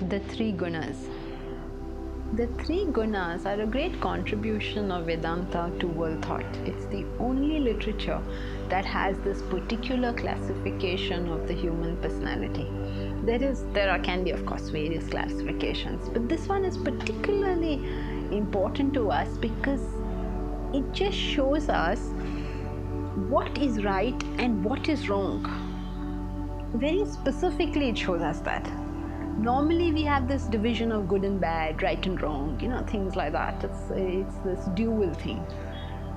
The three gunas. The three gunas are a great contribution of Vedanta to world thought. It's the only literature that has this particular classification of the human personality. There can be, of course, various classifications, but this one is particularly important to us because it just shows us what is right and what is wrong. Very specifically, it shows us that. Normally we have this division of good and bad, right and wrong, things like that. It's this dual thing.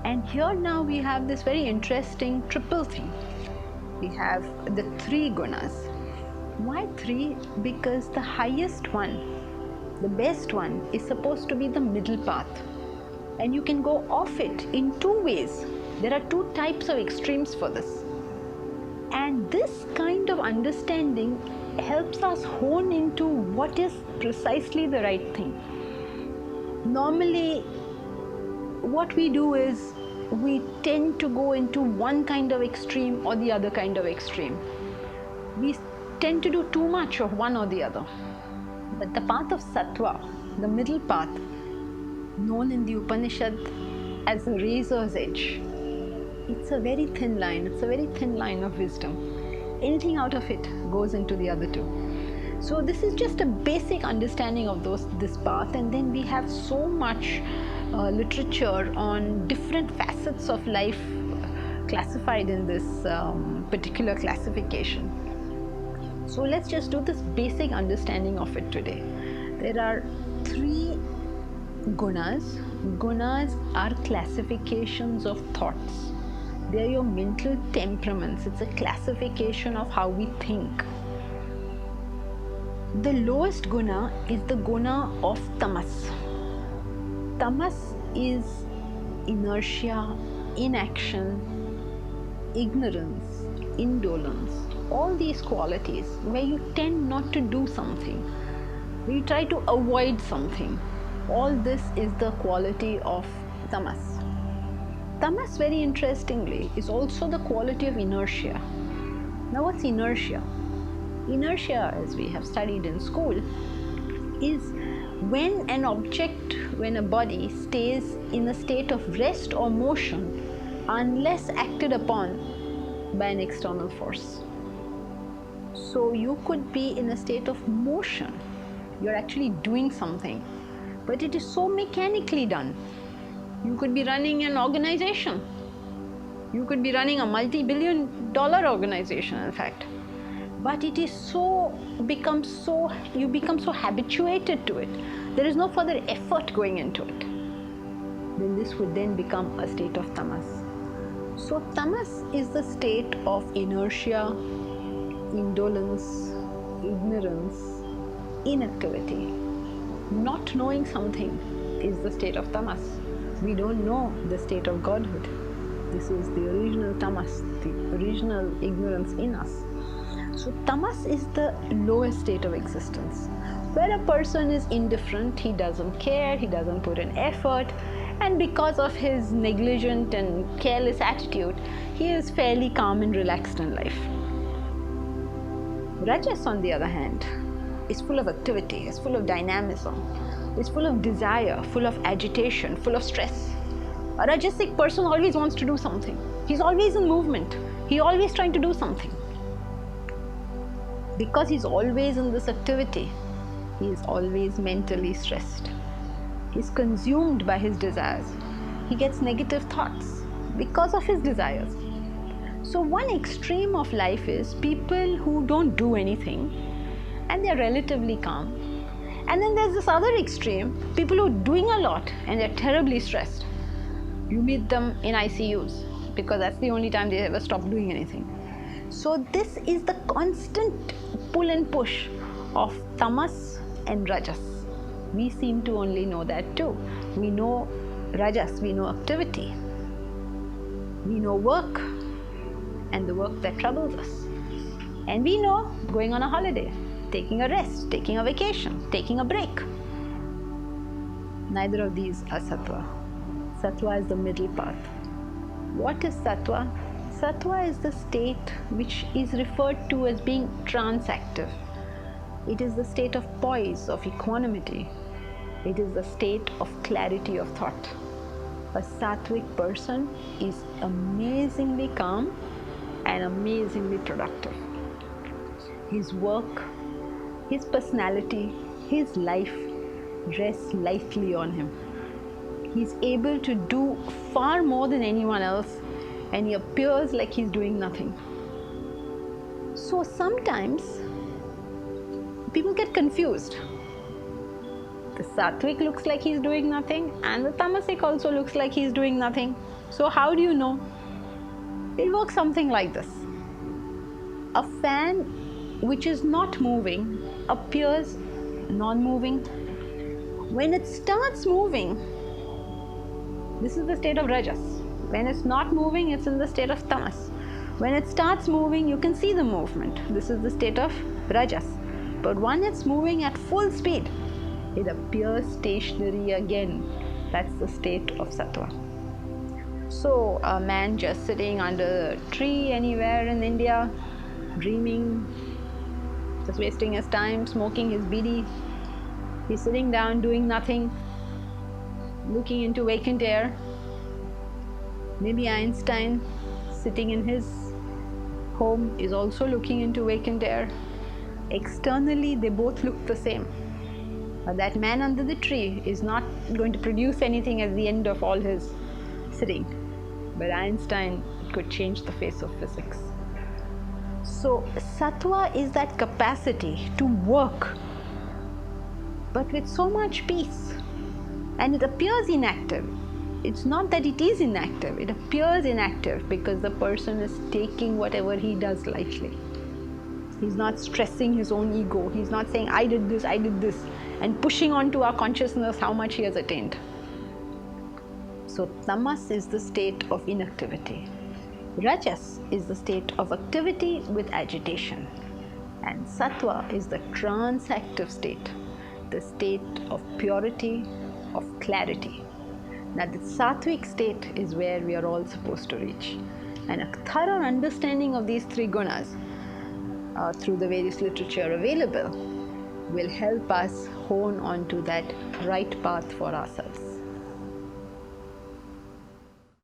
And here now we have this very interesting triple thing. We have the three gunas. Why three? Because the highest one, the best one, is supposed to be the middle path. And you can go off it in two ways. There are two types of extremes for this. And this kind of understanding helps us hone into what is precisely the right thing. Normally, what we do is we tend to go into one kind of extreme or the other kind of extreme. We tend to do too much of one or the other. But the path of sattva, the middle path, known in the Upanishad as the razor's edge, it's a very thin line. It's a very thin line of wisdom. Anything out of it goes into the other two. So this is just a basic understanding of this path, and then we have so much literature on different facets of life classified in this particular classification. So let's just do this basic understanding of it today. There are three gunas. Gunas are classifications of thoughts. They are your mental temperaments. It's a classification of how we think. The lowest guna is the guna of tamas. Tamas is inertia, inaction, ignorance, indolence, all these qualities where you tend not to do something, where you try to avoid something. All this is the quality of tamas. Tamas, very interestingly, is also the quality of inertia. Now, what's inertia? Inertia, as we have studied in school, is when an object, when a body stays in a state of rest or motion unless acted upon by an external force. So you could be in a state of motion. You're actually doing something, but it is so mechanically done. You could be running an organization. You could be running a multi-billion-dollar organization, in fact. But it is you become so habituated to it. There is no further effort going into it. Then this would then become a state of tamas. So tamas is the state of inertia, indolence, ignorance, inactivity. Not knowing something is the state of tamas. We don't know the state of Godhood. This is the original tamas, the original ignorance in us. So tamas is the lowest state of existence, where a person is indifferent, he doesn't care, he doesn't put in effort, and because of his negligent and careless attitude, he is fairly calm and relaxed in life. Rajas, on the other hand, is full of activity, is full of dynamism, is full of desire, full of agitation, full of stress. A Rajasic person always wants to do something. He's always in movement. He's always trying to do something. Because he's always in this activity, he is always mentally stressed. He's consumed by his desires. He gets negative thoughts because of his desires. So one extreme of life is people who don't do anything and they're relatively calm. And then there's this other extreme, people who are doing a lot and they're terribly stressed. You meet them in ICUs because that's the only time they ever stop doing anything. So this is the constant pull and push of tamas and rajas. We seem to only know that too. We know rajas, we know activity. We know work and the work that troubles us. And we know going on a holiday, taking a rest, taking a vacation, taking a break. Neither of these are sattva. Sattva is the middle path. What is sattva? Sattva is the state which is referred to as being transactive. It is the state of poise, of equanimity. It is the state of clarity of thought. A sattvic person is amazingly calm and amazingly productive. His work, his personality, his life rests lightly on him. He's able to do far more than anyone else, and he appears like he's doing nothing. So sometimes people get confused. The sattvic looks like he's doing nothing, and the tamasic also looks like he's doing nothing. So how do you know? It works something like this. A fan which is not moving appears non-moving. When it starts moving, this is the state of rajas. When it's not moving, it's in the state of tamas. When it starts moving, you can see the movement. This is the state of rajas. But when it's moving at full speed, it appears stationary again. That's the state of sattva. So a man just sitting under a tree anywhere in India, dreaming, just wasting his time, smoking his bidi. He's sitting down doing nothing, looking into vacant air. Maybe Einstein, sitting in his home, is also looking into vacant air. Externally, they both look the same. But that man under the tree is not going to produce anything at the end of all his sitting. But Einstein could change the face of physics. So sattva is that capacity to work, but with so much peace. And it appears inactive. It's not that it is inactive, it appears inactive because the person is taking whatever he does lightly. He's not stressing his own ego. He's not saying, I did this, and pushing onto our consciousness how much he has attained. So tamas is the state of inactivity. Rajas is the state of activity with agitation. And sattva is the transactive state, the state of purity, of clarity. Now the sattvic state is where we are all supposed to reach. And a thorough understanding of these three gunas through the various literature available will help us hone onto that right path for ourselves.